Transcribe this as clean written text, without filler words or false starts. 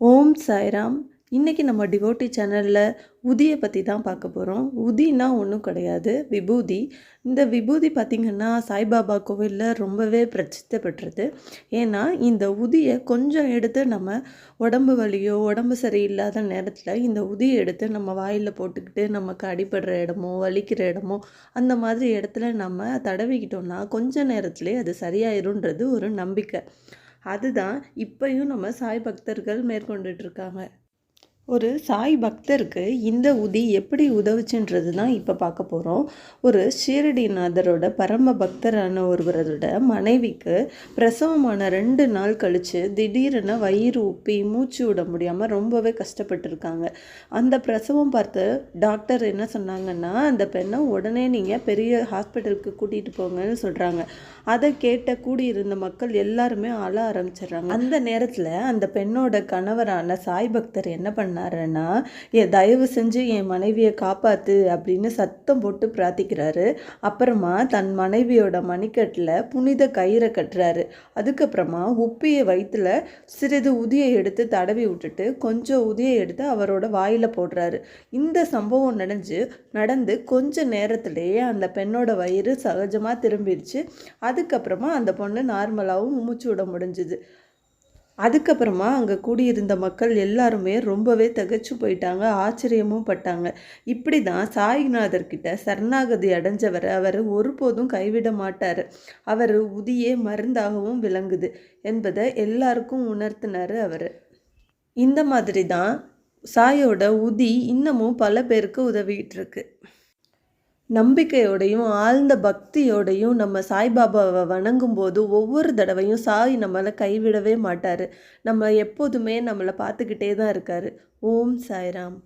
ஓம் சாய்ராம். இன்றைக்கி நம்ம டிவோட்டி சேனலில் உதியை பற்றி தான் பார்க்க போகிறோம். உதினா ஒன்றும் கிடையாது, விபூதி. இந்த விபூதி பார்த்திங்கன்னா சாய்பாபா கோவிலில் ரொம்பவே பிரசித்தி பெற்றது. ஏன்னா இந்த உதியை கொஞ்சம் எடுத்து நம்ம உடம்பு வலியோ உடம்பு சரியில்லாத நேரத்தில் இந்த உதியை எடுத்து நம்ம வாயில் போட்டுக்கிட்டு நமக்கு அடிபடுற இடமோ வலிக்கிற இடமோ அந்த மாதிரி இடத்துல நம்ம தடவிக்கிட்டோம்னா கொஞ்ச நேரத்துலேயே அது சரியாயிருன்றது ஒரு நம்பிக்கை. அதுதான் இப்பயும் நம்ம சாய் பக்தர்கள் மேற்கொண்டுட்ருக்காங்க. ஒரு சாய் பக்தருக்கு இந்த உதி எப்படி உதவுச்சுன்றது தான் இப்போ பார்க்க போகிறோம். ஒரு ஷீரடிநாதரோட பரம பக்தரான ஒருவரோட மனைவிக்கு பிரசவமான 2 நாள் கழித்து திடீரென வயிறு உப்பி மூச்சு விட முடியாமல் ரொம்பவே கஷ்டப்பட்டுருக்காங்க. அந்த பிரசவம் பார்த்து டாக்டர் என்ன சொன்னாங்கன்னா, அந்த பெண்ணை உடனே நீங்கள் பெரிய ஹாஸ்பிட்டலுக்கு கூட்டிகிட்டு போங்கன்னு சொல்கிறாங்க. அதை கேட்ட கூடியிருந்த மக்கள் எல்லாருமே அழ ஆரம்பிச்சிடுறாங்க. அந்த நேரத்தில் அந்த பெண்ணோட கணவரான சாய் பக்தர் என்ன பண்ணாருன்னா, தயவு செஞ்சு என் மனைவியை காப்பாற்று அப்படின்னு சத்தம் போட்டு பிரார்த்திக்கிறாரு. அப்புறமா தன் மனைவியோட மணிக்கட்டில் புனித கயிறை கட்டுறாரு. அதுக்கப்புறமா உப்பிய வயிற்றுல சிறிது உதியை எடுத்து தடவி விட்டுட்டு கொஞ்சம் உதியை எடுத்து அவரோட வாயில் போடுறாரு. இந்த சம்பவம் நடந்து கொஞ்ச நேரத்திலேயே அந்த பெண்ணோட வயிறு சகஜமாக திரும்பிடுச்சு. அதுக்கப்புறமா அந்த பொண்ணு நார்மலாகவும் மூச்சு விட முடிஞ்சுது. அதுக்கப்புறமா அங்கே கூடியிருந்த மக்கள் எல்லாருமே ரொம்பவே திகைச்சு போயிட்டாங்க, ஆச்சரியமும் பட்டாங்க. இப்படி தான் சாய்நாதர்கிட்ட சரணாகதி அடைஞ்சவரை அவர் ஒருபோதும் கைவிட மாட்டார். அவர் உதியே மருந்தாகவும் விளங்குது என்பதை எல்லாருக்கும் உணர்த்தினார் அவர். இந்த மாதிரி தான் சாயோட உதி இன்னமும் பல பேருக்கு உதவிட்டு இருக்கு. நம்பிக்கையோடையும் ஆழ்ந்த பக்தியோடையும் நம்ம சாய்பாபாவை வணங்கும் போது ஒவ்வொரு தடவையும் சாய் நம்மளை கைவிடவே மாட்டார். நம்ம எப்போதுமே நம்மளை பார்த்துக்கிட்டே தான் இருக்கார். ஓம் சாய்ராம்.